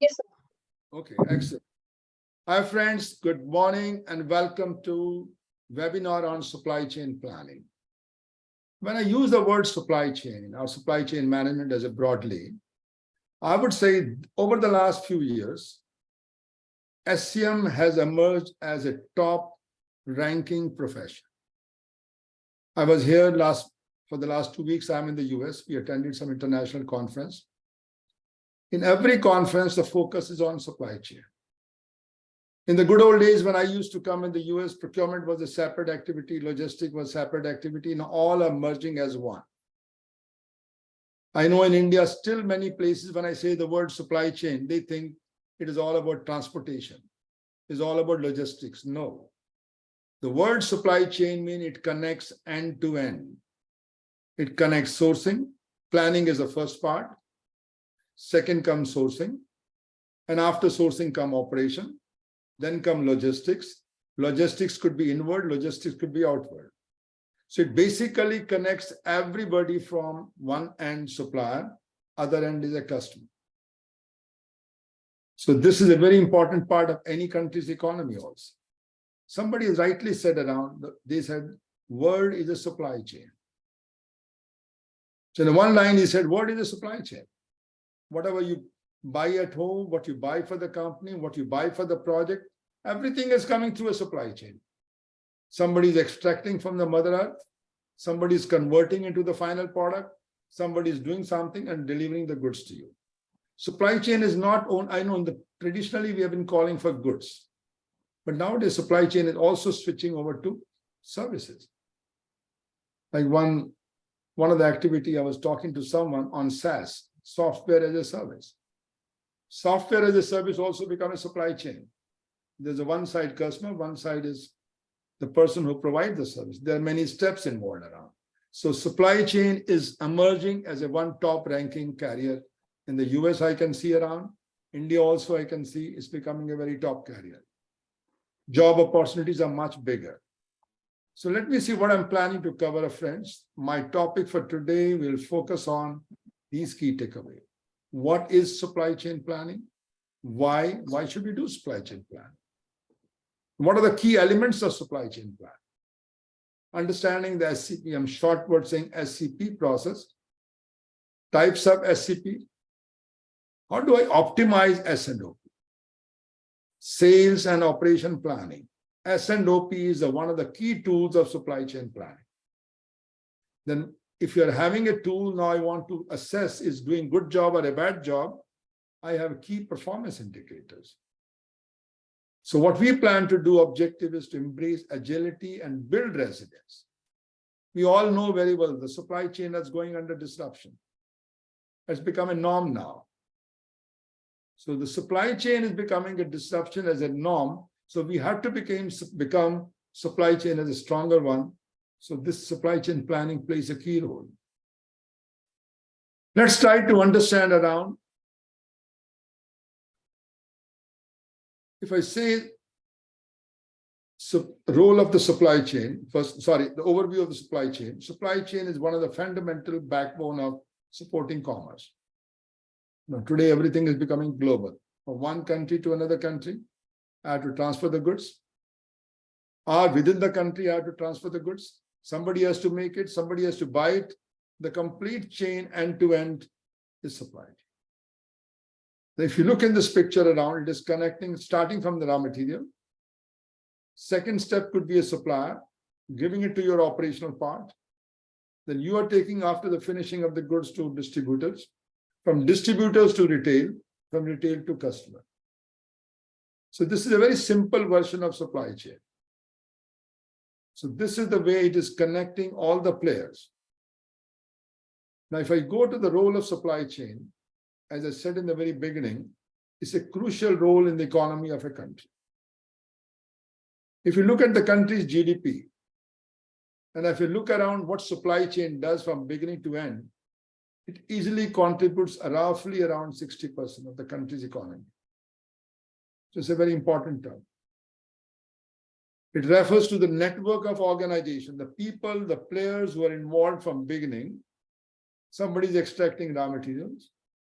Yes, sir. Okay, excellent. Hi friends, good morning and welcome to webinar on supply chain planning. When I use the word supply chain or supply chain management as a broadly, I would say over the last few years, SCM has emerged as a top ranking profession. I was here for the last 2 weeks. I'm in the US. We attended some international conference. In every conference, the focus is on supply chain. In the good old days, when I used to come in the US, procurement was a separate activity, logistics was a separate activity, and all are merging as one. I know in India, still many places, when I say the word supply chain, they think it is all about transportation, it's all about logistics. No. The word supply chain means it connects end to end. It connects sourcing. Planning is the first part. Second comes sourcing. And after sourcing come operation. Then come logistics. Logistics could be inward, logistics could be outward. So it basically connects everybody from one end supplier, other end is a customer. So this is a very important part of any country's economy also. Somebody has rightly said around, they said, world is a supply chain. So in one line, he said, what is a supply chain? Whatever you buy at home, what you buy for the company, what you buy for the project, everything is coming through a supply chain. Somebody is extracting from the mother earth, somebody is converting into the final product, somebody is doing something and delivering the goods to you. Supply chain is not owned, I know traditionally we have been calling for goods, but nowadays supply chain is also switching over to services. Like one of the activity I was talking to someone on SaaS, software as a service. Software as a service also become a supply chain. There's a one side customer, one side is the person who provides the service. There are many steps involved around. So supply chain is emerging as a one top ranking carrier. In the US, I can see around. India also, I can see is becoming a very top carrier. Job opportunities are much bigger. So let me see what I'm planning to cover, friends. My topic for today will focus on these key takeaways. What is supply chain planning? Why should we do supply chain planning? What are the key elements of supply chain plan? Understanding the SCP, I'm short word saying SCP process, types of SCP, how do I optimize S&OP? Sales and operation planning. S&OP is one of the key tools of supply chain planning. Then if you're having a tool, now I want to assess is doing good job or a bad job, I have key performance indicators. So what we plan to do objective is to embrace agility and build resilience. We all know very well the supply chain that's going under disruption. It's become a norm now. So the supply chain is becoming a disruption as a norm. So we have to become supply chain as a stronger one. So this supply chain planning plays a key role. Let's try to understand around. If I say role of the supply chain, the overview of the supply chain. Supply chain is one of the fundamental backbone of supporting commerce. Now, today, everything is becoming global. From one country to another country, I have to transfer the goods. Or within the country, I have to transfer the goods. Somebody has to make it, somebody has to buy it. The complete chain end to end is supply chain. If you look in this picture around, it is connecting, starting from the raw material. Second step could be a supplier, giving it to your operational part. Then you are taking after the finishing of the goods to distributors, from distributors to retail, from retail to customer. So this is a very simple version of supply chain. So this is the way it is connecting all the players. Now, if I go to the role of supply chain, as I said in the very beginning, it's a crucial role in the economy of a country. If you look at the country's GDP, and if you look around what supply chain does from beginning to end, it easily contributes roughly around 60% of the country's economy. So it's a very important term. It refers to the network of organization, the people, the players who are involved from beginning. Somebody is extracting raw materials.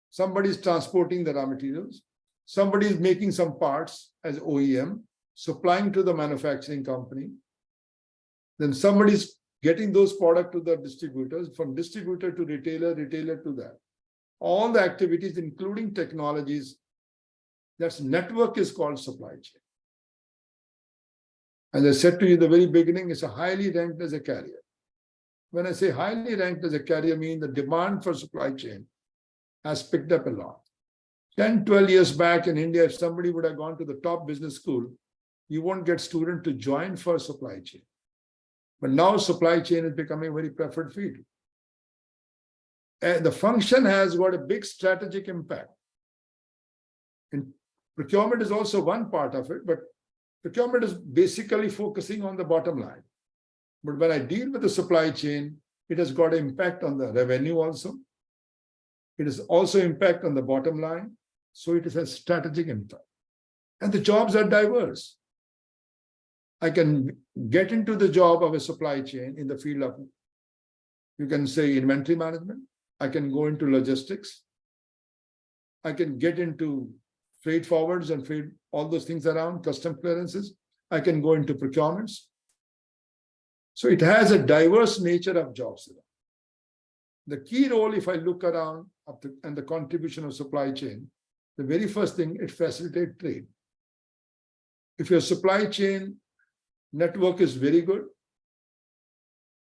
Somebody is transporting the raw materials. Somebody is making some parts as OEM, supplying to the manufacturing company. Then somebody's getting those products to the distributors, from distributor to retailer, retailer to that. All the activities, including technologies, that's network is called supply chain. As I said to you in the very beginning, it's a highly ranked as a carrier. When I say highly ranked as a carrier, I mean the demand for supply chain has picked up a lot. 10, 12 years back in India, if somebody would have gone to the top business school, you won't get students to join for supply chain. But now supply chain is becoming a very preferred field. And the function has got a big strategic impact. And procurement is also one part of it, but procurement is basically focusing on the bottom line. But when I deal with the supply chain, it has got an impact on the revenue also. It is also impact on the bottom line. So it is a strategic impact. And the jobs are diverse. I can get into the job of a supply chain in the field of, you can say, inventory management. I can go into logistics. I can get into freight forwards and freight, all those things around, custom clearances. I can go into procurements. So it has a diverse nature of jobs. The key role, if I look around and the contribution of supply chain, the very first thing, it facilitates trade. If your supply chain network is very good,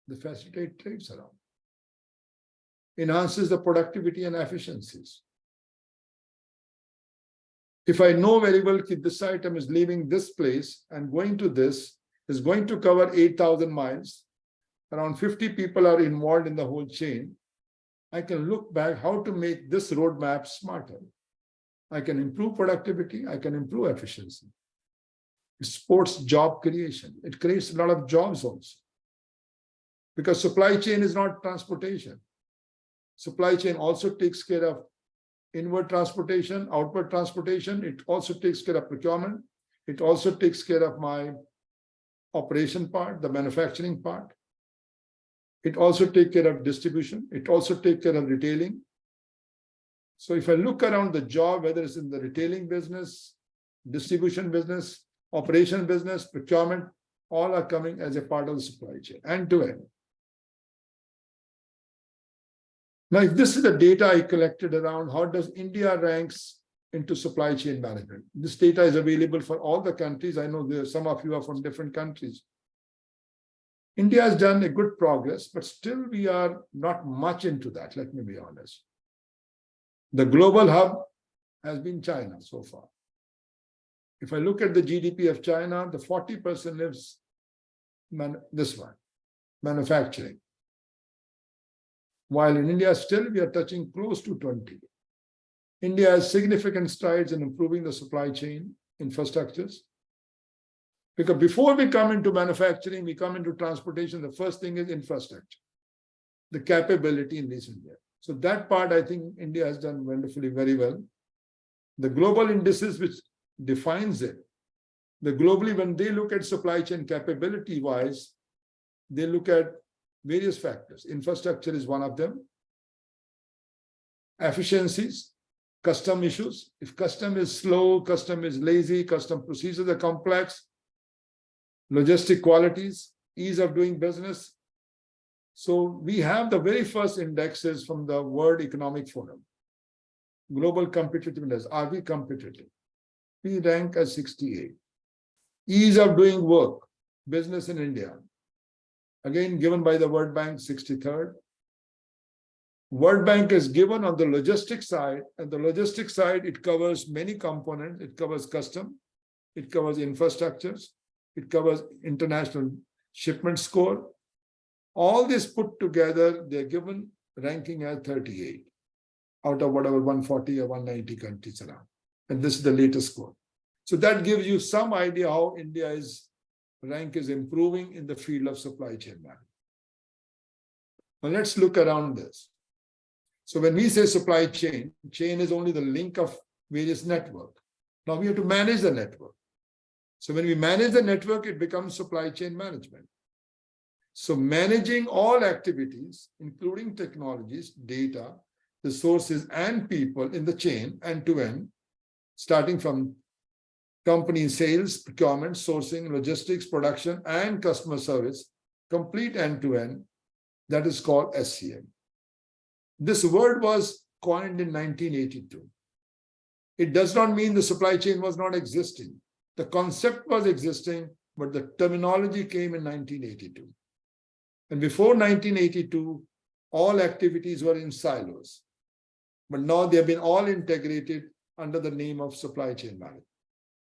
the facilitate trades around. Enhances the productivity and efficiencies. If I know very well that this item is leaving this place and going to this, is going to cover 8,000 miles, around 50 people are involved in the whole chain, I can look back how to make this roadmap smarter. I can improve productivity, I can improve efficiency. It supports job creation. It creates a lot of jobs also. Because supply chain is not transportation. Supply chain also takes care of inward transportation, outward transportation. It also takes care of procurement. It also takes care of my operation part, the manufacturing part. It also takes care of distribution. It also takes care of retailing. So if I look around the job, whether it's in the retailing business, distribution business, operation business, procurement, all are coming as a part of the supply chain, end to end. Now, if this is the data I collected around, how does India ranks into supply chain management? This data is available for all the countries. I know there some of you are from different countries. India has done a good progress, but still we are not much into that, let me be honest. The global hub has been China so far. If I look at the GDP of China, the 40% lives this one, manufacturing. While in India, still we are touching close to 20. India has significant strides in improving the supply chain infrastructures. Because before we come into manufacturing, we come into transportation, the first thing is infrastructure, the capability in this India. So that part, I think India has done wonderfully very well. The global indices which defines it, the globally, when they look at supply chain capability wise, they look at various factors. Infrastructure is one of them. Efficiencies, custom issues. If custom is slow, custom is lazy, custom procedures are complex, logistic qualities, ease of doing business. So we have the very first indexes from the World Economic Forum. Global competitiveness, are we competitive? We rank as 68. Ease of doing work, business in India. Again, given by the World Bank, 63rd. World Bank is given on the logistics side, and the logistics side, it covers many components. It covers custom, it covers infrastructures, it covers international shipment score. All this put together, they're given ranking as 38 out of whatever 140 or 190 countries around. And this is the latest score. So that gives you some idea how India's rank is improving in the field of supply chain management. Now let's look around this. So when we say supply chain, chain is only the link of various networks. Now we have to manage the network. So when we manage the network, it becomes supply chain management. So managing all activities, including technologies, data, resources, and people in the chain end to end. starting from company sales, procurement, sourcing, logistics, production, and customer service, complete end-to-end. That is called SCM. This word was coined in 1982. It does not mean the supply chain was not existing. The concept was existing, but the terminology came in 1982. And before 1982, all activities were in silos. But now they have been all integrated under the name of supply chain management.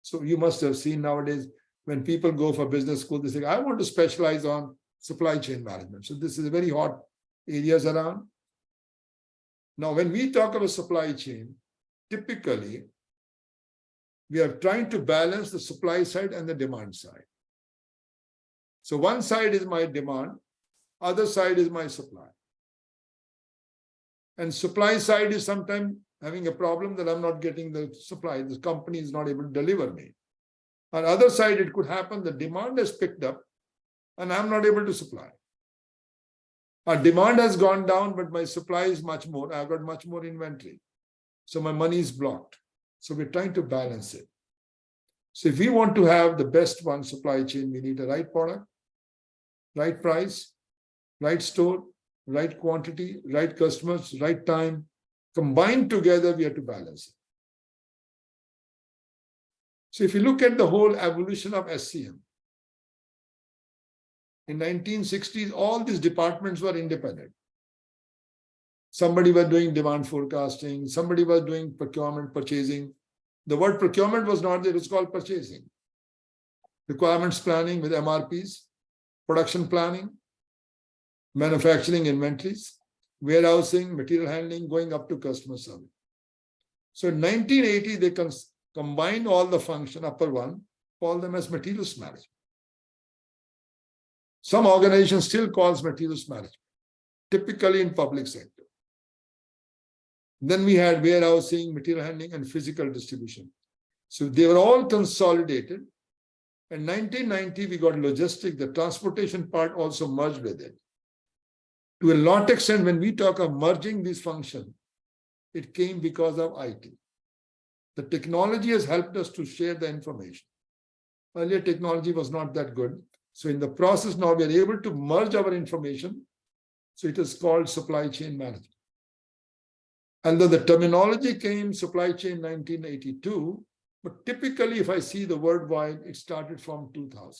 So you must have seen nowadays when people go for business school, they say, I want to specialize on supply chain management. So this is a very hot areas around. Now, when we talk about supply chain, typically, we are trying to balance the supply side and the demand side. So one side is my demand, other side is my supply. And supply side is sometimes having a problem that I'm not getting the supply. The company is not able to deliver me. On the other side, it could happen the demand has picked up and I'm not able to supply. Our demand has gone down, but my supply is much more. I've got much more inventory. So my money is blocked. So we're trying to balance it. So if we want to have the best one supply chain, we need the right product, right price, right store, right quantity, right customers, right time. Combined together, we have to balance it. So if you look at the whole evolution of SCM, in 1960s, all these departments were independent. Somebody was doing demand forecasting, somebody was doing procurement, purchasing. The word procurement was not there, it was called purchasing. Requirements planning with MRPs, production planning, manufacturing inventories, warehousing, material handling, going up to customer service. So in 1980, they combined all the function, upper one, call them as materials management. Some organizations still calls materials management, typically in public sector. Then we had warehousing, material handling, and physical distribution. So they were all consolidated. In 1990, we got logistics, the transportation part also merged with it. To a lot extent, when we talk of merging these functions, it came because of IT. The technology has helped us to share the information. Earlier, technology was not that good. So in the process, now we are able to merge our information. So it is called supply chain management. And then the terminology came supply chain 1982, but typically if I see the word wide, it started from 2000.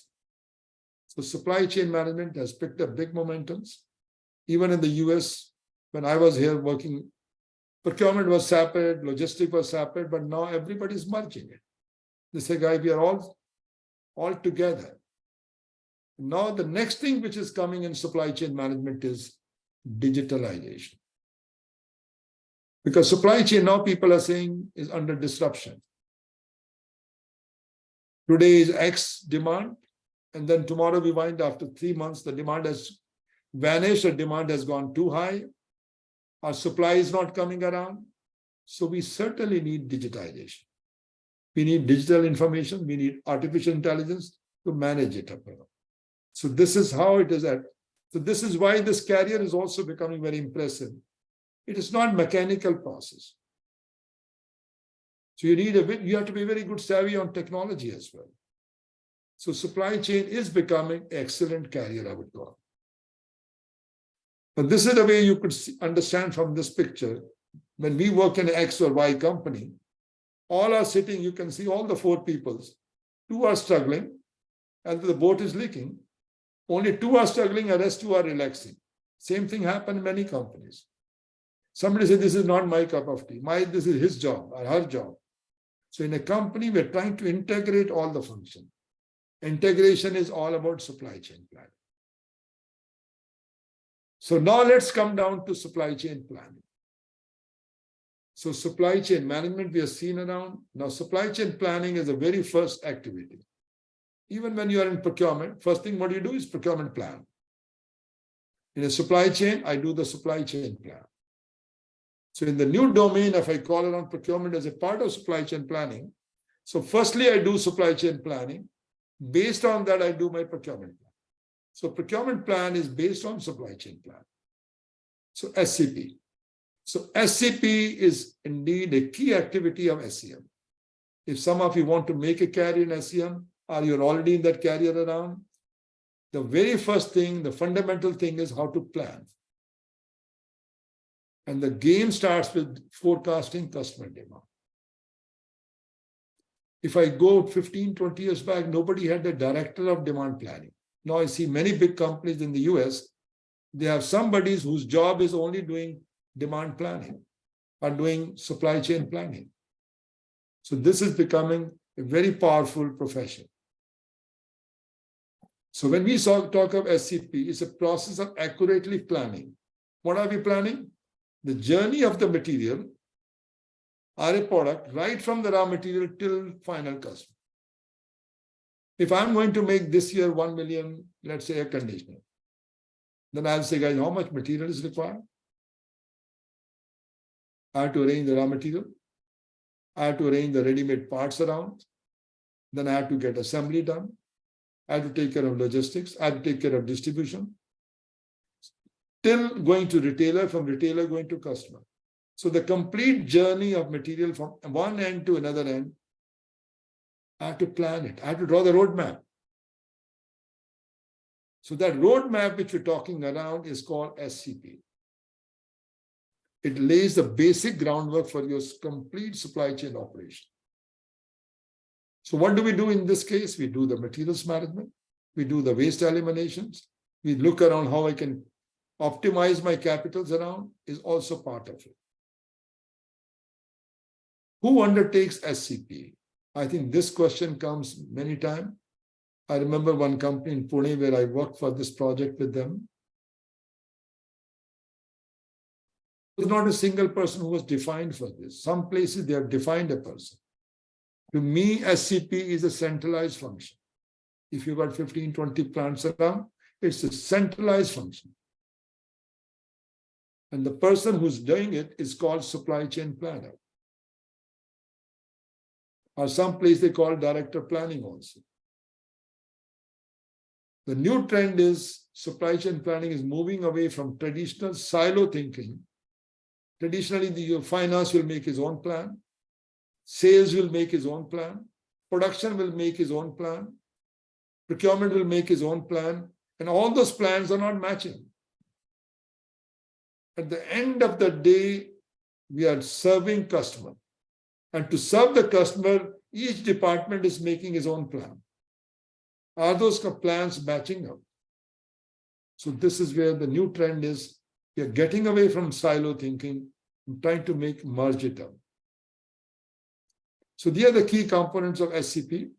So supply chain management has picked up big momentums. Even in the US, when I was here working, procurement was separate, logistics was separate, but now everybody's merging it. They say, guys, we are all together. Now the next thing which is coming in supply chain management is digitalization. Because supply chain now people are saying is under disruption. Today is X demand, and then tomorrow we find after 3 months the demand has vanished, or demand has gone too high. Our supply is not coming around. So we certainly need digitization. We need digital information. We need artificial intelligence to manage it up. So this is how it is at. So this is why this carrier is also becoming very impressive. It is not mechanical process. So you have to be very good savvy on technology as well. So supply chain is becoming an excellent carrier, I would call. But this is the way you could understand from this picture. When we work in an X or Y company, all are sitting, you can see all the 4 peoples. 2 are struggling, and the boat is leaking. Only 2 are struggling, and the rest 2 are relaxing. Same thing happened in many companies. Somebody said, this is not my cup of tea. This is his job or her job. So in a company, we're trying to integrate all the functions. Integration is all about supply chain planning. So now let's come down to supply chain planning. So supply chain management we have seen around. Now supply chain planning is the very first activity. Even when you are in procurement, first thing what you do is procurement plan. In a supply chain, I do the supply chain plan. So in the new domain, if I call it on procurement as a part of supply chain planning, so firstly, I do supply chain planning. Based on that, I do my procurement plan. So procurement plan is based on supply chain plan. So SCP. So SCP is indeed a key activity of SCM. If some of you want to make a carrier in SCM, or you're already in that carrier around, the very first thing, the fundamental thing is how to plan. And the game starts with forecasting customer demand. If I go 15, 20 years back, nobody had a director of demand planning. Now I see many big companies in the US, they have somebody whose job is only doing demand planning or doing supply chain planning. So this is becoming a very powerful profession. So when we talk of SCP, it's a process of accurately planning. What are we planning? The journey of the material or a product right from the raw material till final customer. If I'm going to make this year 1 million, let's say, air conditioner, then I'll say, guys, how much material is required? I have to arrange the raw material. I have to arrange the ready-made parts around. Then I have to get assembly done. I have to take care of logistics. I have to take care of distribution. Till going to retailer, from retailer going to customer. So the complete journey of material from one end to another end, I have to plan it. I have to draw the roadmap. So that roadmap which we're talking around is called SCP. It lays the basic groundwork for your complete supply chain operation. So what do we do in this case? We do the materials management. We do the waste eliminations. We look around how I can optimize my capitals around is also part of it. Who undertakes SCP? I think this question comes many times. I remember one company in Pune where I worked for this project with them. There's not a single person who was defined for this. Some places they have defined a person. To me, SCP is a centralized function. If you've got 15, 20 plants around, it's a centralized function. And the person who's doing it is called supply chain planner. Or some place they call director planning also. The new trend is supply chain planning is moving away from traditional silo thinking. Traditionally, the finance will make his own plan. Sales will make his own plan. Production will make his own plan. Procurement will make his own plan. And all those plans are not matching. At the end of the day, we are serving customer. And to serve the customer, each department is making his own plan. Are those plans matching up? So this is where the new trend is. We are getting away from silo thinking and trying to merge it up. So these are the key components of SCP.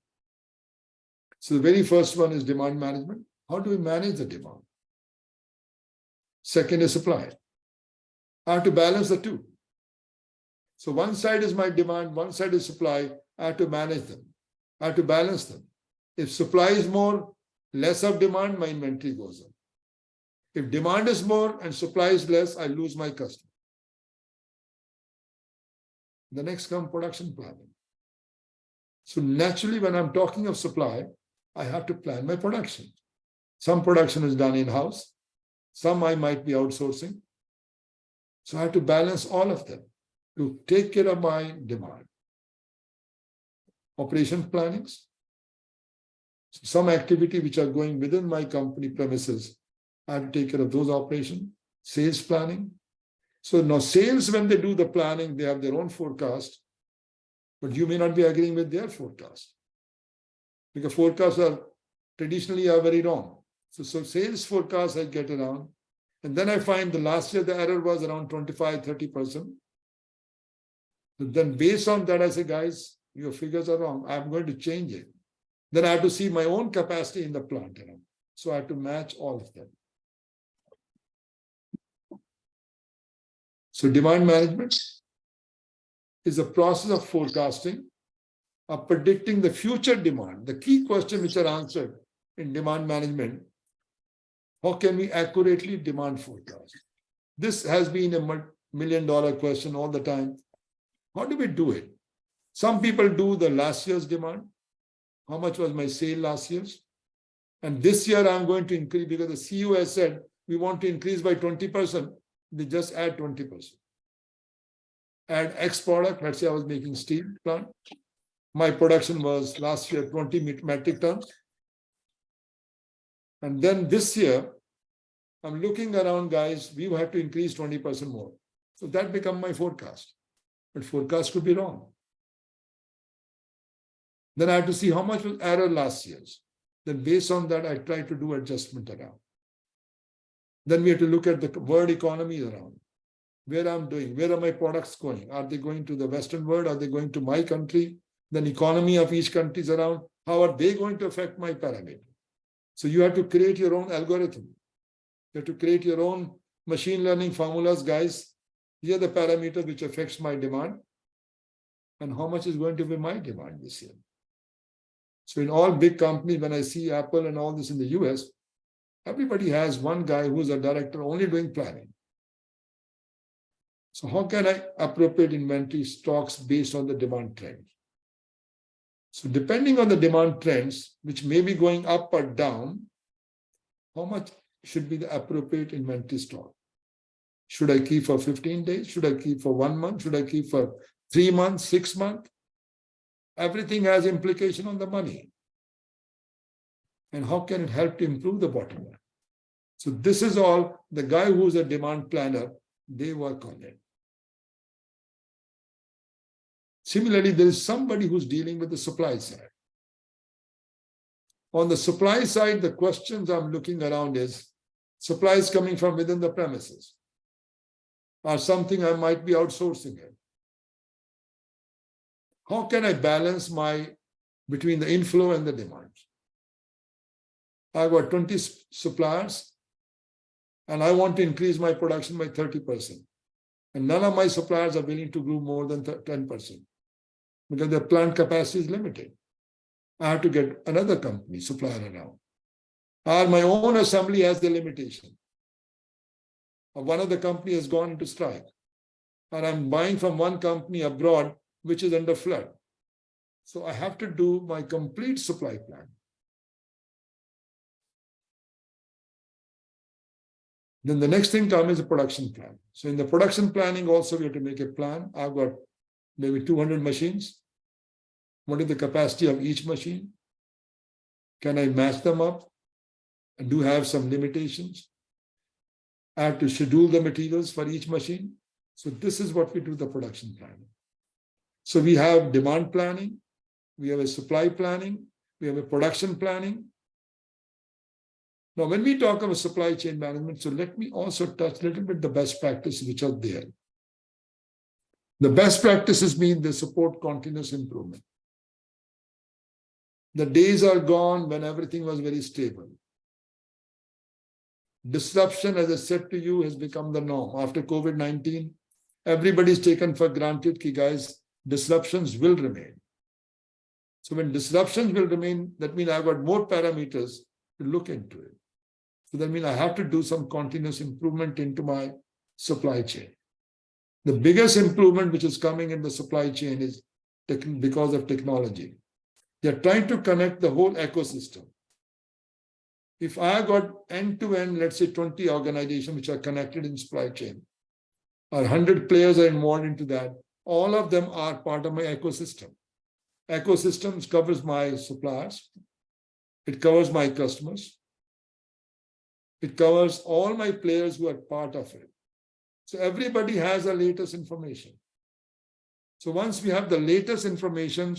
So the very first one is demand management. How do we manage the demand? Second is supply. I have to balance the two. So one side is my demand, one side is supply. I have to manage them. I have to balance them. If supply is more, less of demand, my inventory goes up. If demand is more and supply is less, I lose my customer. The next comes production planning. So naturally, when I'm talking of supply, I have to plan my production. Some production is done in-house. Some I might be outsourcing. So I have to balance all of them to take care of my demand. Operation plannings. So some activity which are going within my company premises, I have to take care of those operations. Sales planning. So now sales, when they do the planning, they have their own forecast, but you may not be agreeing with their forecast. Because forecasts are traditionally very wrong. So sales forecast I get around. And then I find the last year the error was around 25, 30%. Then based on that, I say, guys, your figures are wrong. I'm going to change it. Then I have to see my own capacity in the plant. So I have to match all of them. So demand management is a process of forecasting, of predicting the future demand. The key question which are answered in demand management, how can we accurately demand forecast? This has been a $1 million question all the time. How do we do it? Some people do the last year's demand. How much was my sale last year? And this year I'm going to increase because the CEO has said, we want to increase by 20%. They just add 20%. Add X product. Let's say I was making steel plant. My production was last year 20 metric tons. And then this year, I'm looking around, guys, we have to increase 20% more. So that become my forecast. But forecast could be wrong. Then I have to see how much was error last year's. Then based on that, I try to do adjustment around. Then we have to look at the world economy around. Where I'm doing, where are my products going? Are they going to the Western world? Are they going to my country? Then economy of each country is around. How are they going to affect my parameter? So you have to create your own algorithm. You have to create your own machine learning formulas, guys. Here are the parameters which affects my demand. And how much is going to be my demand this year? So in all big companies, when I see Apple and all this in the US, everybody has one guy who's a director only doing planning. So how can I appropriate inventory stocks based on the demand trends? So depending on the demand trends, which may be going up or down, how much should be the appropriate inventory stock? Should I keep for 15 days? Should I keep for 1 month? Should I keep for 3 months, 6 months? Everything has implication on the money. And how can it help to improve the bottom line? So this is all the guy who's a demand planner, they work on it. Similarly, there is somebody who's dealing with the supply side. On the supply side, the questions I'm looking around is supplies coming from within the premises or something I might be outsourcing it. How can I balance between the inflow and the demand? I've got 20 suppliers and I want to increase my production by 30%. And none of my suppliers are willing to grow more than 10% because their plant capacity is limited. I have to get another company, supplier around. Or my own assembly has the limitation. Or one of the company has gone into strike. Or I'm buying from one company abroad, which is under flood. So I have to do my complete supply plan. Then the next thing comes is a production plan. So in the production planning also, we have to make a plan. I've got maybe 200 machines. What is the capacity of each machine? Can I match them up? I do have some limitations. I have to schedule the materials for each machine. So this is what we do the production planning. So we have demand planning, we have a supply planning, we have a production planning. Now, when we talk about supply chain management, so let me also touch a little bit the best practices which are there. The best practices mean they support continuous improvement. The days are gone when everything was very stable. Disruption, as I said to you, has become the norm. After COVID-19, everybody's taken for granted, guys, disruptions will remain. So when disruptions will remain, that means I've got more parameters to look into it. So that means I have to do some continuous improvement into my supply chain. The biggest improvement which is coming in the supply chain is because of technology. They're trying to connect the whole ecosystem. If I got end-to-end, let's say 20 organizations which are connected in supply chain, or 100 players are involved into that, all of them are part of my ecosystem. Ecosystems covers my suppliers. It covers my customers. It covers all my players who are part of it. So everybody has the latest information. So once we have the latest information,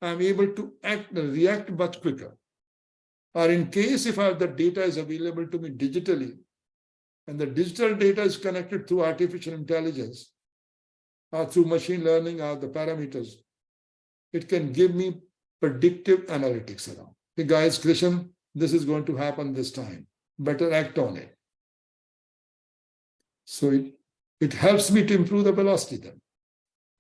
I'm able to react much quicker. Or in case if the data is available to me digitally, and the digital data is connected through artificial intelligence, or through machine learning or the parameters, it can give me predictive analytics around. Hey guys, Krishan, this is going to happen this time. Better act on it. So it helps me to improve the velocity then.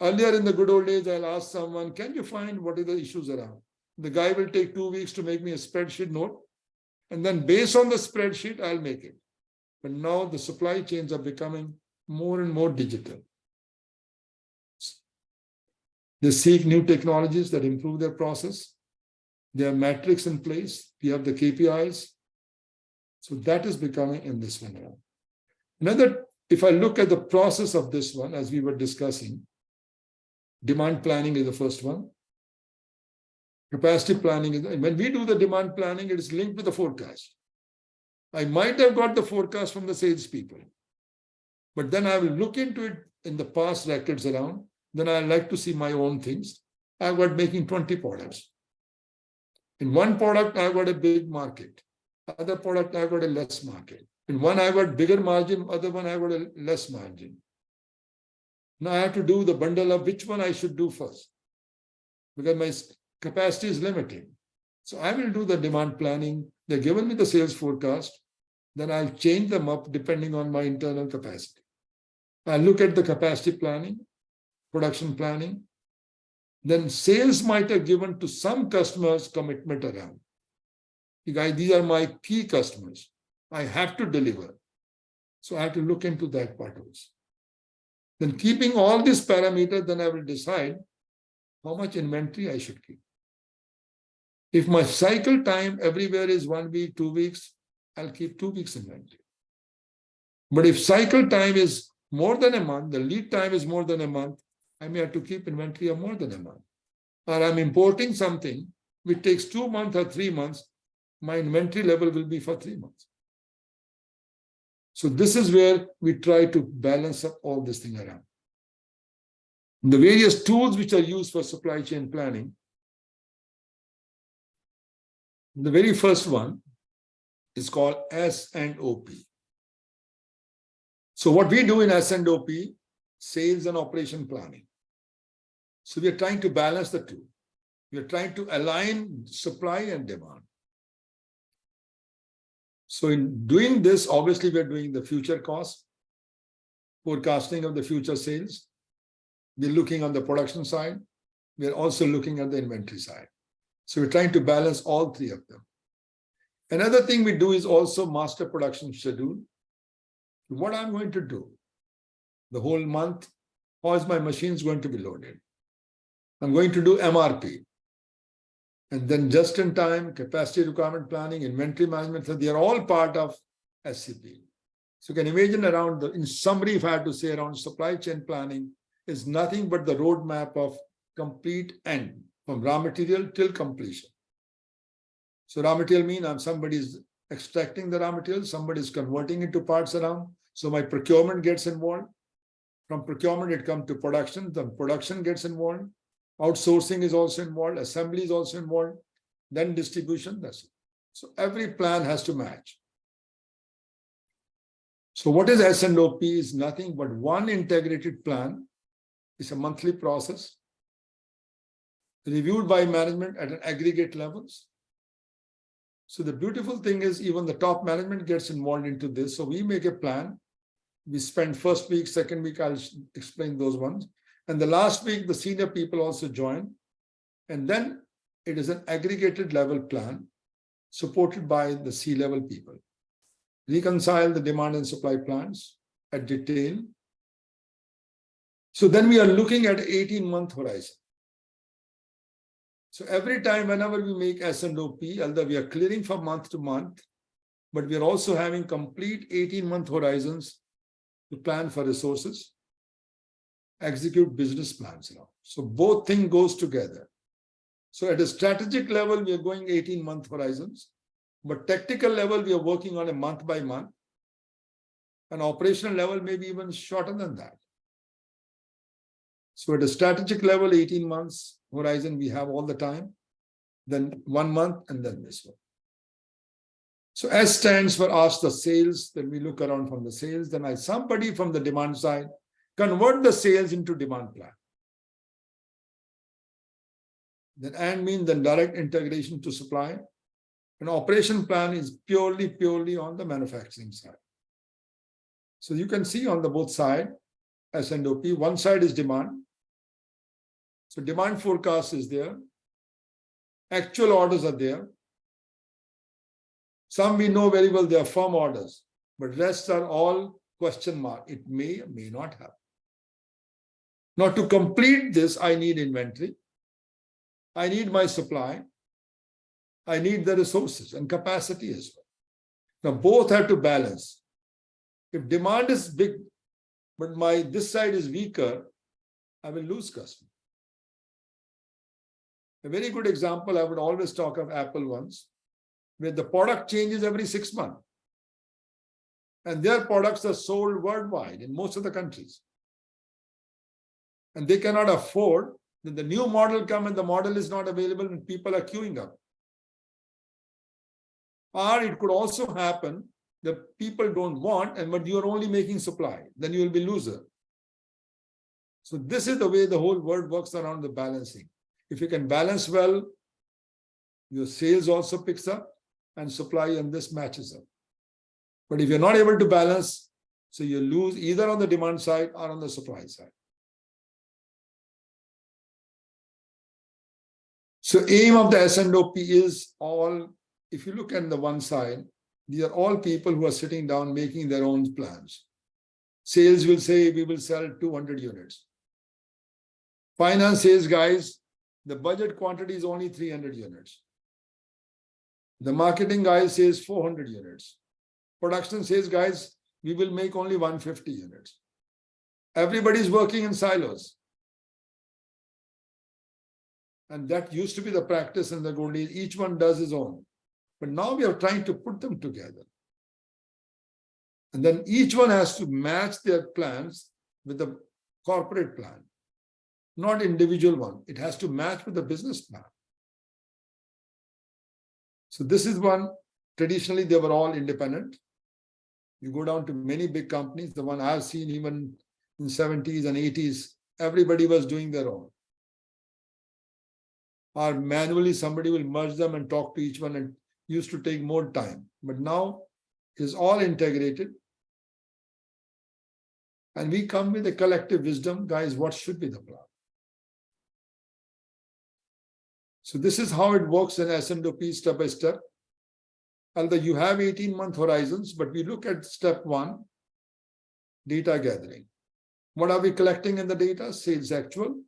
Earlier in the good old days, I'll ask someone, can you find what are the issues around? The guy will take 2 weeks to make me a spreadsheet note. And then based on the spreadsheet, I'll make it. But now the supply chains are becoming more and more digital. They seek new technologies that improve their process. They have metrics in place. We have the KPIs. So that is becoming in this one now. Another, if I look at the process of this one, as we were discussing, demand planning is the first one. Capacity planning is, when we do the demand planning, it is linked with the forecast. I might have got the forecast from the salespeople, but then I will look into it in the past records around. Then I like to see my own things. I've got making 20 products. In one product, I've got a big market. Other product, I've got a less market. In one, I've got bigger margin. Other one, I've got a less margin. Now I have to do the bundle of which one I should do first, because my capacity is limited. So I will do the demand planning. They're given me the sales forecast. Then I'll change them up depending on my internal capacity. I'll look at the capacity planning, production planning. Then sales might have given to some customers commitment around. You guys, these are my key customers. I have to deliver. So I have to look into that part also. Then keeping all these parameters, then I will decide how much inventory I should keep. If my cycle time everywhere is 1 week, 2 weeks, I'll keep 2 weeks inventory. But if cycle time is more than a month, the lead time is more than a month, I may have to keep inventory of more than a month. Or I'm importing something which takes 2 months or 3 months, my inventory level will be for 3 months. So this is where we try to balance up all this thing around. The various tools which are used for supply chain planning. The very first one is called S&OP. So what we do in S&OP, sales and operation planning. So we are trying to balance the two. We are trying to align supply and demand. So in doing this, obviously we are doing the future cost, forecasting of the future sales. We're looking on the production side. We're also looking at the inventory side. So we're trying to balance all three of them. Another thing we do is also master production schedule. What I'm going to do the whole month, how is my machines going to be loaded? I'm going to do MRP. And then just in time, capacity requirement planning, inventory management, so they are all part of SCP. So you can imagine around, in summary, if I had to say around supply chain planning, is nothing but the roadmap of complete end, from raw material till completion. So raw material means somebody is extracting the raw material, somebody is converting it to parts around. So my procurement gets involved. From procurement, it comes to production. The production gets involved. Outsourcing is also involved. Assembly is also involved. Then distribution. That's it. So every plan has to match. So what is S&OP is nothing but one integrated plan. It's a monthly process reviewed by management at an aggregate levels. So the beautiful thing is even the top management gets involved into this. So we make a plan. We spend first week, second week, I'll explain those ones. And the last week, the senior people also join. And then it is an aggregated level plan supported by the C-level people. Reconcile the demand and supply plans at detail. So then we are looking at 18-month horizon. So every time, whenever we make S&OP, although we are clearing from month to month, but we are also having complete 18-month horizons to plan for resources, execute business plans. So both things goes together. So at a strategic level, we are going 18-month horizons, but tactical level, we are working on a month by month. And operational level, maybe even shorter than that. So at a strategic level, 18 months horizon, we have all the time, then 1 month, and then this one. So S stands for ask the sales, then we look around from the sales, then somebody from the demand side convert the sales into demand plan. Then and means the direct integration to supply. An operation plan is purely on the manufacturing side. So you can see on the both side, S&OP, one side is demand. So demand forecast is there. Actual orders are there. Some we know very well they are firm orders, but rest are all question mark. It may or may not happen. Now to complete this, I need inventory. I need my supply. I need the resources and capacity as well. Now both have to balance. If demand is big, but this side is weaker, I will lose customer. A very good example, I would always talk of Apple once, where the product changes every 6 months. And their products are sold worldwide in most of the countries. And they cannot afford that the new model come and the model is not available and people are queuing up. Or it could also happen that people don't want, and but you're only making supply, then you will be loser. So this is the way the whole world works around the balancing. If you can balance well, your sales also picks up and supply, and this matches up. But if you're not able to balance, so you lose either on the demand side or on the supply side. So aim of the S&OP is all, if you look at the one side, these are all people who are sitting down making their own plans. Sales will say we will sell 200 units. Finance says, guys, the budget quantity is only 300 units. The marketing guy says 400 units. Production says, guys, we will make only 150 units. Everybody's working in silos. And that used to be the practice in the good days. Each one does his own. But now we are trying to put them together. And then each one has to match their plans with the corporate plan, not individual one. It has to match with the business plan. So this is one, traditionally they were all independent. You go down to many big companies, the one I've seen even in 70s and 80s, everybody was doing their own. Or manually somebody will merge them and talk to each one, and used to take more time. But now it's all integrated. And we come with a collective wisdom, guys, what should be the plan? So this is how it works in S&OP step by step. Although you have 18-month horizons, but we look at step 1, data gathering. What are we collecting in the data? Sales actual,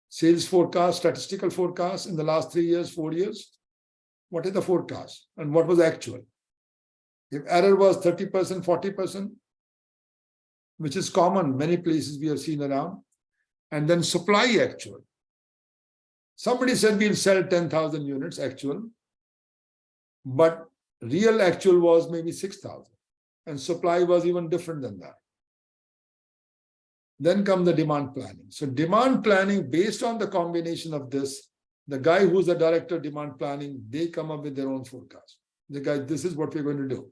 sales forecast, statistical forecast in the last 3 years, 4 years. What is the forecast and what was actual? If error was 30%, 40%, which is common, many places we have seen around, and then supply actual. Somebody said we'll sell 10,000 units actual, but real actual was maybe 6,000, and supply was even different than that. Then come the demand planning. So demand planning, based on the combination of this, the guy who's the director of demand planning, they come up with their own forecast. The guy, this is what we're going to do.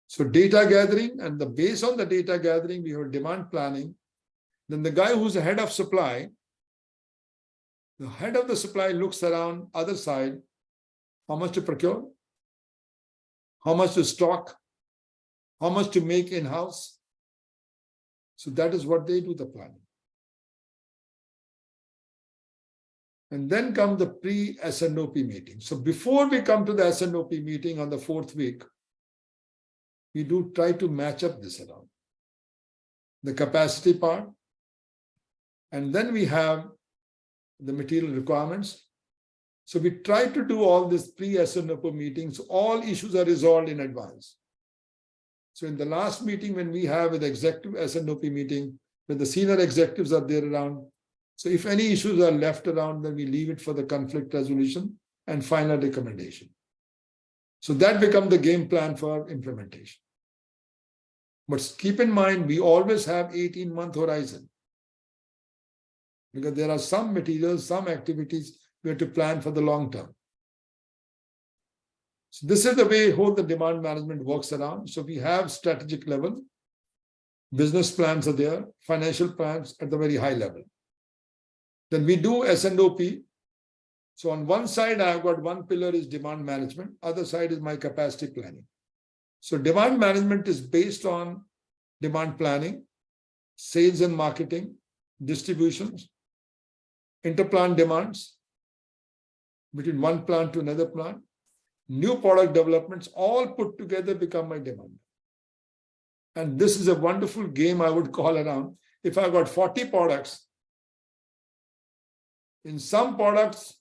So data gathering, and the base on the data gathering, we have demand planning. Then the guy who's the head of supply, the head of the supply looks around other side, how much to procure, how much to stock, how much to make in-house. So that is what they do, the planning. And then come the pre-S&OP meeting. So before we come to the S&OP meeting on the 4th week, we do try to match up this around the capacity part. And then we have the material requirements. So we try to do all this pre-S&OP meetings. All issues are resolved in advance. So in the last meeting, when we have an executive S&OP meeting, when the senior executives are there around, so if any issues are left around, then we leave it for the conflict resolution and final recommendation. So that becomes the game plan for implementation. But keep in mind, we always have 18-month horizon, because there are some materials, some activities we have to plan for the long term. So this is the way whole the demand management works around. So we have strategic level, business plans are there, financial plans at the very high level. Then we do S&OP. So on one side, I've got one pillar is demand management, other side is my capacity planning. So demand management is based on demand planning, sales and marketing, distributions, interplant demands between one plant to another plant, new product developments, all put together become my demand. And this is a wonderful game I would call around. If I've got 40 products, in some products,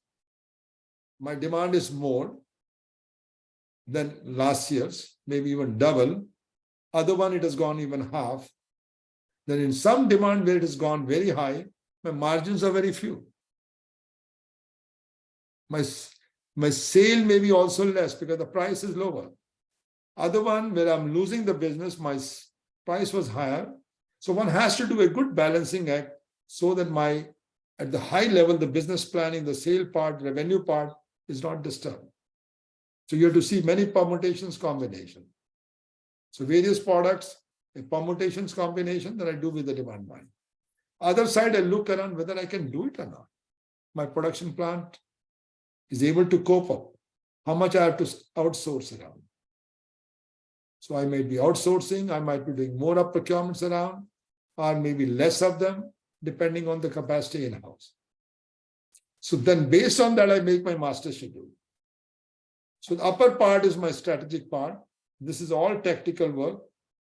my demand is more than last year's, maybe even double. Other one, it has gone even half. Then in some demand where it has gone very high, my margins are very few. My, my sale may be also less because the price is lower. Other one where I'm losing the business, my price was higher. So one has to do a good balancing act so that at the high level, the business planning, the sale part, revenue part is not disturbed. So you have to see many permutations, combination. So various products, a permutations combination that I do with the demand mind. Other side, I look around whether I can do it or not. My production plant is able to cope up. How much I have to outsource around. So I might be outsourcing, I might be doing more of procurements around, or maybe less of them, depending on the capacity in-house. So then based on that, I make my master schedule. So the upper part is my strategic part. This is all tactical work.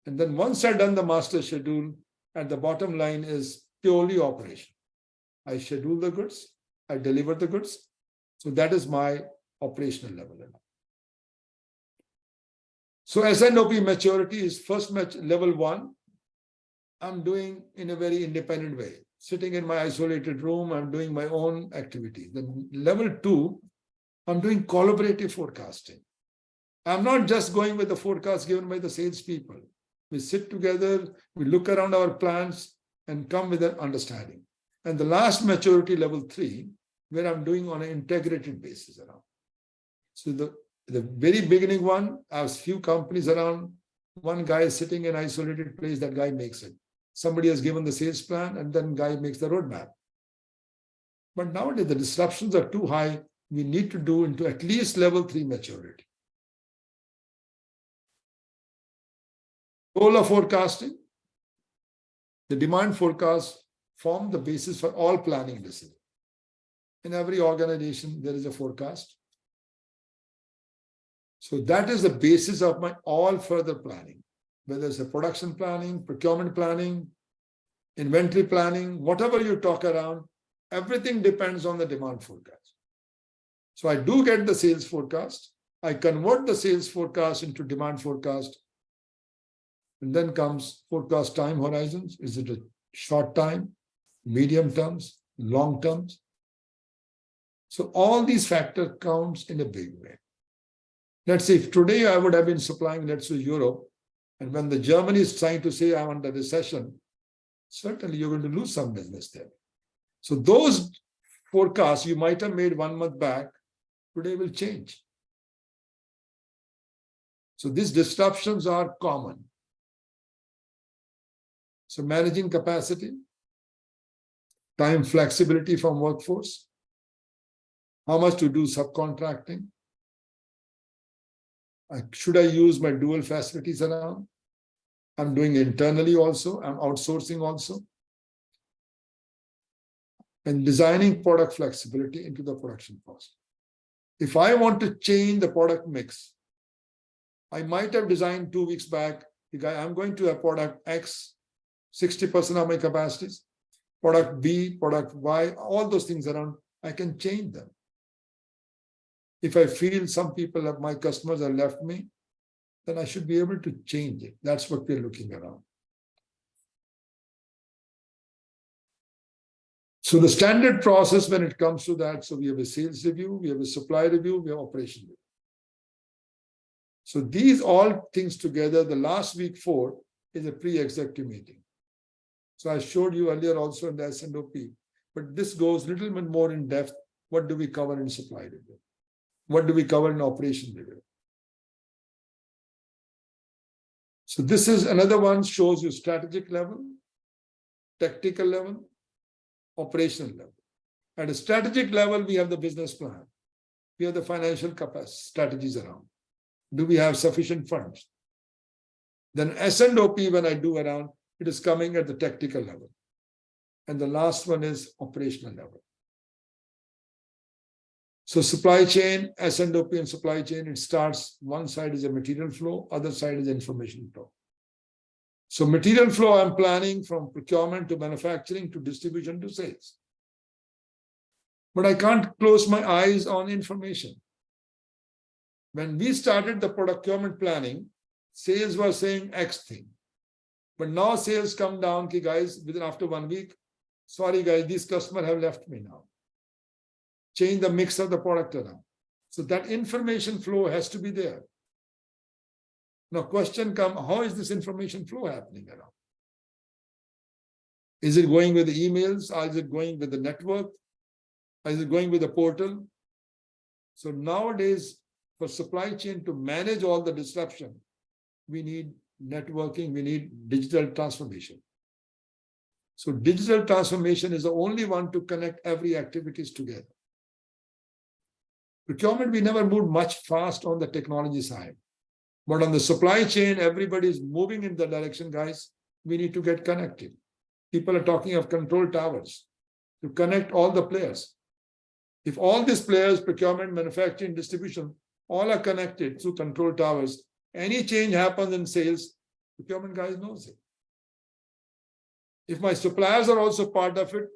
And then once I've done the master schedule, at the bottom line is purely operation. I schedule the goods, I deliver the goods. So that is my operational level. So S&OP maturity is first level 1. I'm doing in a very independent way. Sitting in my isolated room, I'm doing my own activity. Then level 2, I'm doing collaborative forecasting. I'm not just going with the forecast given by the salespeople. We sit together, we look around our plans and come with an understanding. And the last maturity, level 3, where I'm doing on an integrated basis around. So the very beginning one, I have few companies around. One guy is sitting in an isolated place, that guy makes it. Somebody has given the sales plan and then guy makes the roadmap. But nowadays the disruptions are too high. We need to do into at least level 3 maturity. Goal of forecasting. The demand forecast form the basis for all planning decisions. In every organization, there is a forecast. So that is the basis of my all further planning, whether it's a production planning, procurement planning, inventory planning, whatever you talk around, everything depends on the demand forecast. So I do get the sales forecast. I convert the sales forecast into demand forecast. And then comes forecast time horizons. Is it a short time, medium terms, long terms? So all these factors counts in a big way. Let's say if today I would have been supplying, let's say Europe, and when the Germany is trying to say I'm under recession, certainly you're going to lose some business there. So those forecasts you might have made 1 month back, today will change. So these disruptions are common. So managing capacity, time flexibility from workforce, how much to do subcontracting, should I use my dual facilities around? I'm doing internally also, I'm outsourcing also. And designing product flexibility into the production process. If I want to change the product mix, I might have designed 2 weeks back, I'm going to have product X, 60% of my capacities, product B, product Y, all those things around, I can change them. If I feel some people of my customers have left me, then I should be able to change it. That's what we're looking around. So the standard process when it comes to that, so we have a sales review, we have a supply review, we have operation review. So these all things together, the last week 4 is a pre-executive meeting. So I showed you earlier also in the S&OP, but this goes a little bit more in depth. What do we cover in supply review? What do we cover in operation review? So this is another one, shows you strategic level, tactical level, operational level. At a strategic level, we have the business plan. We have the financial capacity strategies around. Do we have sufficient funds? Then S&OP, when I do around, it is coming at the tactical level. And the last one is operational level. So supply chain, S&OP and supply chain, it starts, one side is a material flow, other side is information flow. So material flow, I'm planning from procurement to manufacturing to distribution to sales. But I can't close my eyes on information. When we started the procurement planning, sales were saying X thing. But now sales come down, okay, guys, after 1 week, sorry guys, these customers have left me now. change the mix of the product around. So that information flow has to be there. Now, question comes, how is this information flow happening around? Is it going with the emails? Or is it going with the network? Or is it going with the portal? So nowadays, for supply chain to manage all the disruption, we need networking, we need digital transformation. So digital transformation is the only one to connect every activities together. Procurement, we never moved much fast on the technology side. But on the supply chain, everybody is moving in the direction, guys. We need to get connected. People are talking of control towers to connect all the players. If all these players, procurement, manufacturing, distribution, all are connected through control towers, any change happens in sales, procurement guys knows it. If my suppliers are also part of it,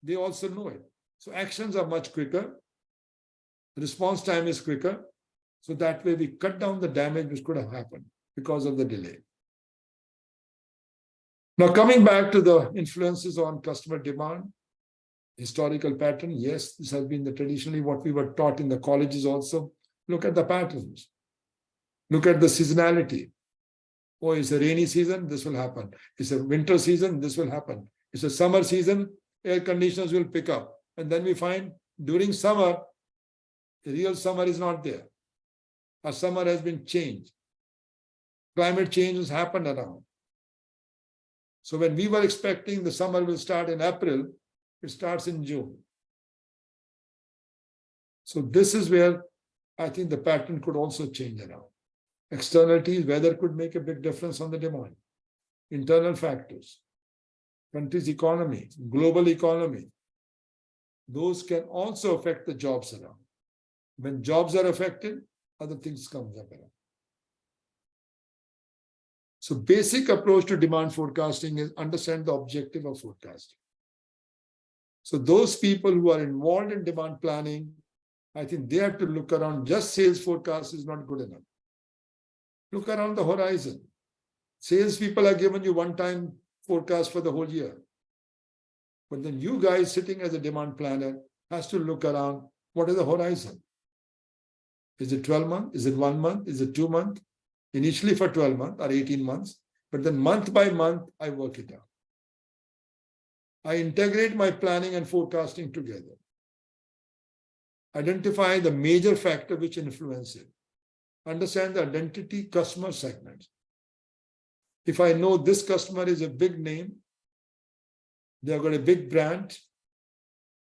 they also know it. So actions are much quicker. Response time is quicker. So that way we cut down the damage which could have happened because of the delay. Now coming back to the influences on customer demand, historical pattern, yes, this has been traditionally what we were taught in the colleges also. Look at the patterns. Look at the seasonality. Oh, it's a rainy season, this will happen. It's a winter season, this will happen. It's a summer season, air conditioners will pick up. And then we find during summer, the real summer is not there. Our summer has been changed. Climate change has happened around. So when we were expecting the summer will start in April, it starts in June. So this is where I think the pattern could also change around. Externalities, weather could make a big difference on the demand. Internal factors, country's economy, global economy, those can also affect the jobs around. When jobs are affected, other things come up around. So basic approach to demand forecasting is understand the objective of forecasting. So those people who are involved in demand planning, I think they have to look around. Just sales forecast is not good enough. Look around the horizon. Sales people are given you one-time forecast for the whole year. But then you guys sitting as a demand planner has to look around, what is the horizon? Is it 12 months? Is it 1 month? Is it 2 months? Initially for 12 months or 18 months, but then month by month, I work it out. I integrate my planning and forecasting together. Identify the major factor which influence it. Understand the identity customer segments. If I know this customer is a big name, they have got a big brand,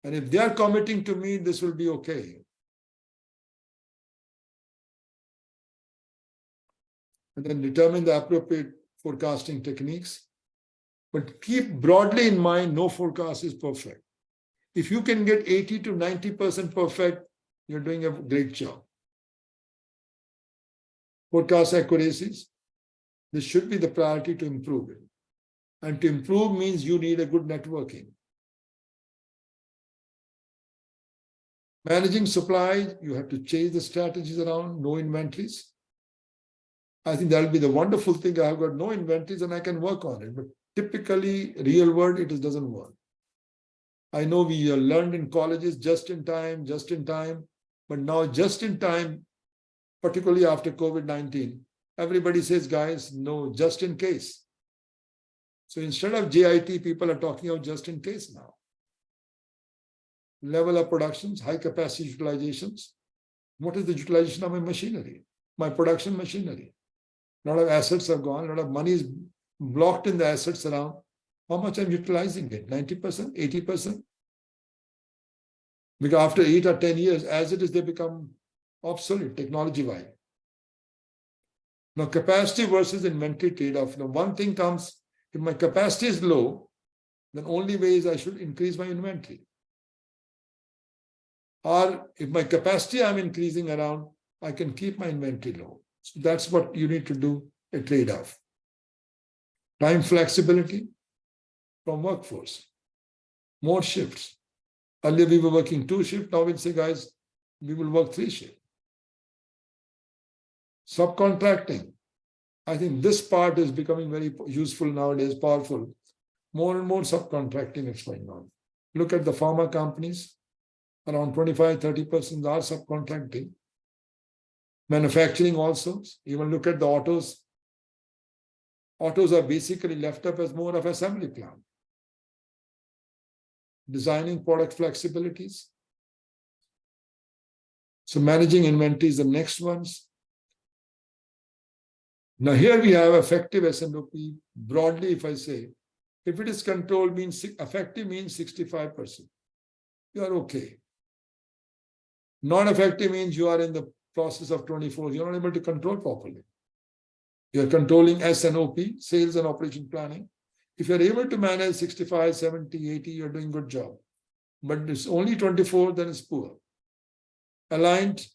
and if they are committing to me, this will be okay. And then determine the appropriate forecasting techniques. But keep broadly in mind, no forecast is perfect. If you can get 80 to 90% perfect, you're doing a great job. Forecast accuracies, this should be the priority to improve it. And to improve means you need a good networking. Managing supply, you have to change the strategies around, no inventories. I think that'll be the wonderful thing. I've got no inventories and I can work on it. But typically, real world, it doesn't work. I know we learned in colleges just in time. But now just in time, particularly after COVID-19, everybody says, guys, no, just in case. So instead of JIT, people are talking of just in case now. Level of productions, high capacity utilizations. What is the utilization of my machinery, my production machinery? A lot of assets are gone, a lot of money is blocked in the assets around. How much I'm utilizing it? 90%, 80%? Because after 8 or 10 years, as it is, they become obsolete technology-wise. Now, capacity versus inventory trade-off. Now, one thing comes, if my capacity is low, then only way is I should increase my inventory. Or if my capacity I'm increasing around, I can keep my inventory low. So that's what you need to do, a trade-off. Time flexibility from workforce. More shifts. Earlier we were working 2 shifts, now we'll say, guys, we will work 3 shifts. Subcontracting. I think this part is becoming very useful nowadays, powerful. More and more subcontracting is going on. Look at the pharma companies. Around 25-30% are subcontracting. Manufacturing also, even look at the autos. Autos are basically left up as more of assembly plant. Designing product flexibilities. So managing inventory is the next ones. Now here we have effective S&OP. Broadly, if I say, if it is controlled, means effective means 65%. You are okay. Non-effective means you are in the process of 24. You're not able to control properly. You're controlling S&OP, sales and operation planning. If you're able to manage 65, 70, 80, you're doing a good job. But it's only 24, then it's poor. Aligned,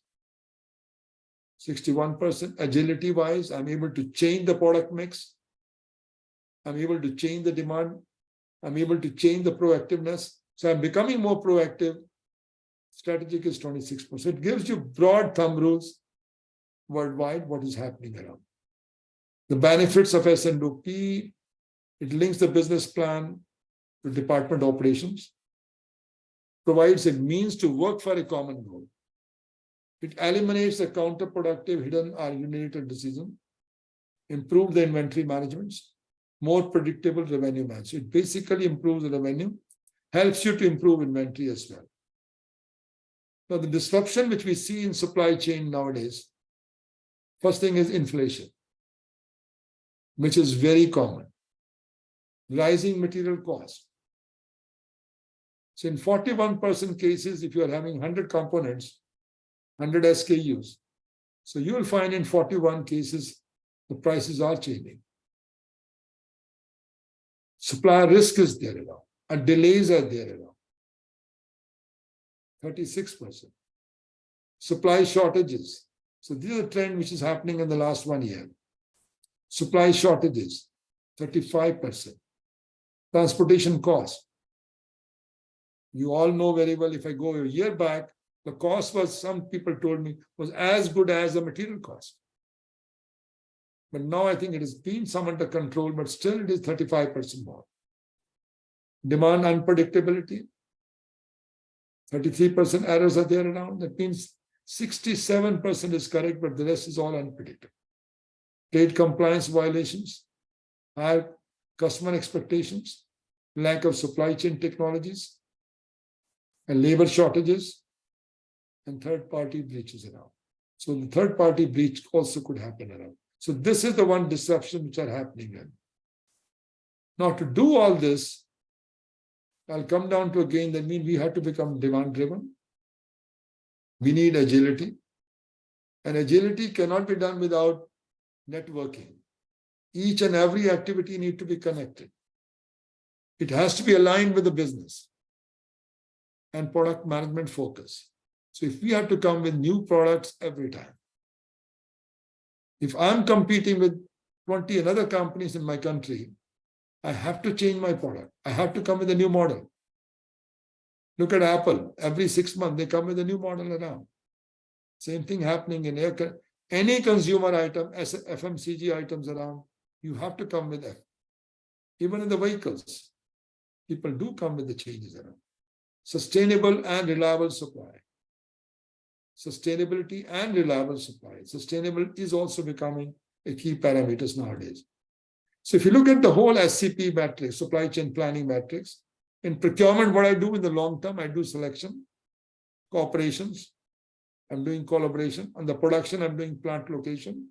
61%. Agility-wise, I'm able to change the product mix. I'm able to change the demand. I'm able to change the proactiveness. So I'm becoming more proactive. Strategic is 26%. It gives you broad thumb rules worldwide what is happening around. The benefits of S&OP, it links the business plan to department operations, provides a means to work for a common goal. It eliminates the counterproductive hidden or unilateral decision, improve the inventory management, more predictable revenue management. It basically improves the revenue, helps you to improve inventory as well. Now, the disruption which we see in supply chain nowadays, first thing is inflation, which is very common. Rising material cost. So in 41% cases, if you are having 100 components, 100 SKUs, so you will find in 41 cases, the prices are changing. Supplier risk is there around, and delays are there around. 36%. Supply shortages. So this is a trend which is happening in the last 1 year. Supply shortages, 35%. Transportation cost. You all know very well, if I go a year back, the cost was, some people told me, was as good as the material cost. But now I think it has been some under control, but still it is 35% more. Demand unpredictability. 33% errors are there around. That means 67% is correct, but the rest is all unpredictable. Trade compliance violations, high customer expectations, lack of supply chain technologies, and labor shortages, and third-party breaches around. So the third-party breach also could happen around. So this is the one disruption which are happening in. Now, to do all this, I'll come down to again that means we have to become demand-driven. We need agility. And agility cannot be done without networking. Each and every activity needs to be connected. It has to be aligned with the business and product management focus. So if we have to come with new products every time, if I'm competing with 20 other companies in my country, I have to change my product. I have to come with a new model. Look at Apple. Every 6 months, they come with a new model around. Same thing happening in any consumer item, FMCG items around, you have to come with that. Even in the vehicles, people do come with the changes around. Sustainable and reliable supply. Sustainability and reliable supply. Sustainable is also becoming a key parameter nowadays. So if you look at the whole SCP matrix, supply chain planning matrix, in procurement, what I do in the long term, I do selection, cooperations, I'm doing collaboration. On the production, I'm doing plant location,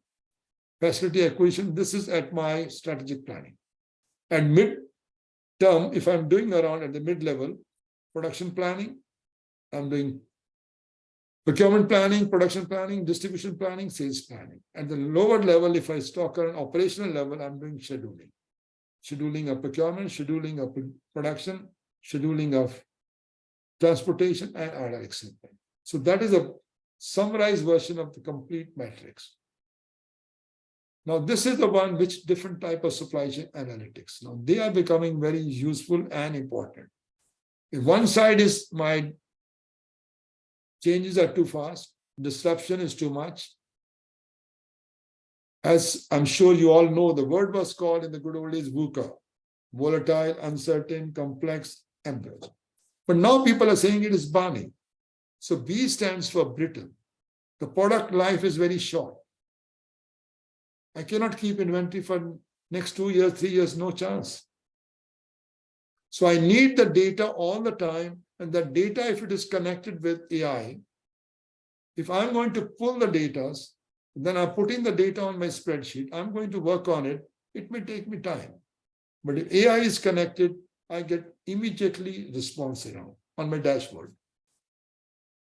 facility acquisition. This is at my strategic planning. And mid-term, if I'm doing around at the mid-level, production planning, I'm doing procurement planning, production planning, distribution planning, sales planning. At the lower level, if I stock on an operational level, I'm doing scheduling. Scheduling of procurement, scheduling of production, scheduling of transportation, and order acceptance. So that is a summarized version of the complete matrix. Now, this is the one which different type of supply chain analytics. Now, they are becoming very useful and important. If one side is my changes are too fast, disruption is too much. As I'm sure you all know, the word was called in the good old days VUCA, volatile, uncertain, complex, ambiguous. But now people are saying it is BANI. So B stands for brittle. The product life is very short. I cannot keep inventory for next 2 years, 3 years, no chance. So I need the data all the time, and that data, if it is connected with AI, if I'm going to pull the data, then I'm putting the data on my spreadsheet, I'm going to work on it, it may take me time. But if AI is connected, I get immediately response around on my dashboard.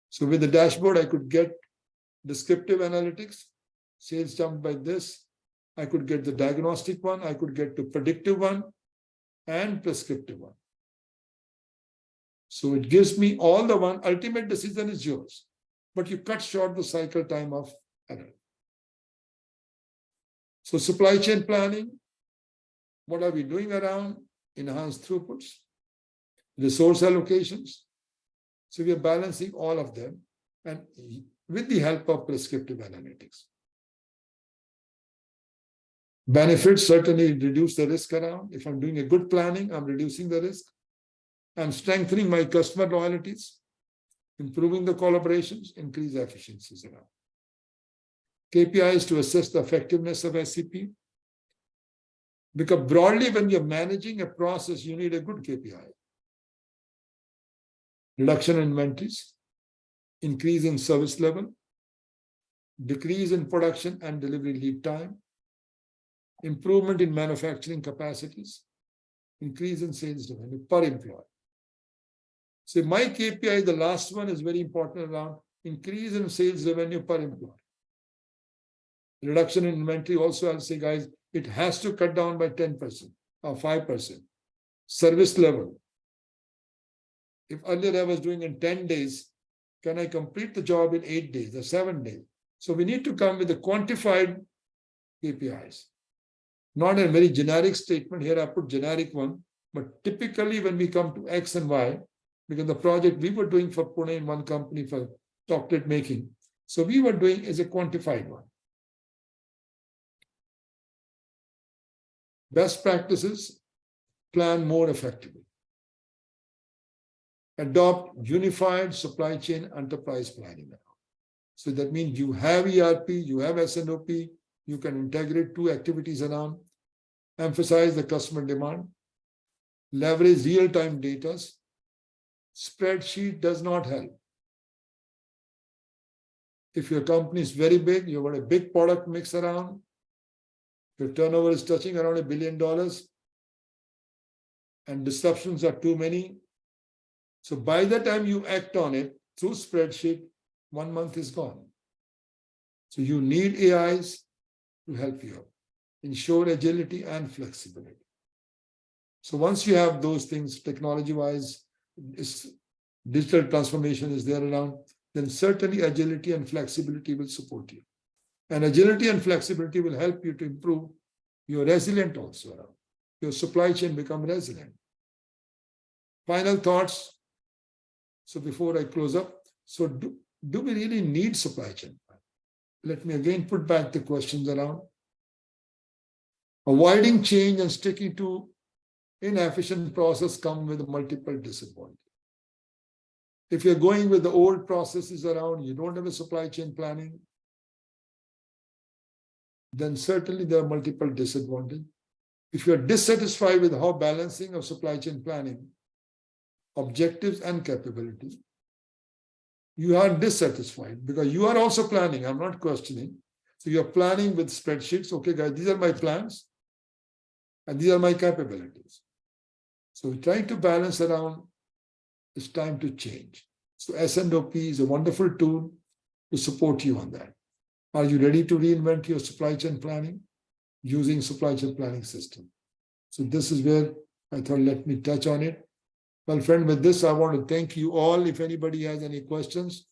So with the dashboard, I could get descriptive analytics, sales jumped by this. I could get the diagnostic one, I could get the predictive one, and prescriptive one. So it gives me all the one, ultimate decision is yours, but you cut short the cycle time of error. So supply chain planning, what are we doing around? Enhanced throughputs, resource allocations. So we are balancing all of them, and with the help of prescriptive analytics. Benefits certainly reduce the risk around. If I'm doing a good planning, I'm reducing the risk. I'm strengthening my customer loyalties, improving the collaborations, increase efficiencies around. KPIs to assess the effectiveness of SCP. Because broadly, when you're managing a process, you need a good KPI. Reduction in inventories, increase in service level, decrease in production and delivery lead time, improvement in manufacturing capacities, increase in sales revenue per employee. So my KPI, the last one, is very important around increase in sales revenue per employee. Reduction in inventory also, I'll say, guys, it has to cut down by 10% or 5%. Service level. If earlier I was doing in 10 days, can I complete the job in 8 days or 7 days? So we need to come with the quantified KPIs. Not a very generic statement. Here I put generic one, but typically when we come to X and Y, because the project we were doing for Pune in one company for chocolate making, so we were doing is a quantified one. Best practices, plan more effectively. Adopt unified supply chain enterprise planning. So that means you have ERP, you have S&OP, you can integrate 2 activities around, emphasize the customer demand, leverage real-time data. Spreadsheet does not help. If your company is very big, you've got a big product mix around, your turnover is touching around $1 billion, and disruptions are too many. So by the time you act on it through spreadsheet, 1 month is gone. So you need AIs to help you out, ensure agility and flexibility. So once you have those things, technology-wise, digital transformation is there around, then certainly agility and flexibility will support you. And agility and flexibility will help you to improve your resilience also around. Your supply chain become resilient. Final thoughts. So before I close up, so do we really need supply chain? Let me again put back the questions around. Avoiding change and sticking to inefficient process come with multiple disadvantages. If you're going with the old processes around, you don't have a supply chain planning, then certainly there are multiple disadvantages. If you're dissatisfied with how balancing of supply chain planning, objectives and capability, you are dissatisfied because you are also planning. I'm not questioning. So you're planning with spreadsheets. Okay, guys, these are my plans and these are my capabilities. So we try to balance around, it's time to change. So S&OP is a wonderful tool to support you on that. Are you ready to reinvent your supply chain planning using supply chain planning system? So this is where I thought, let me touch on it. Well, friend, with this, I want to thank you all. If anybody has any questions,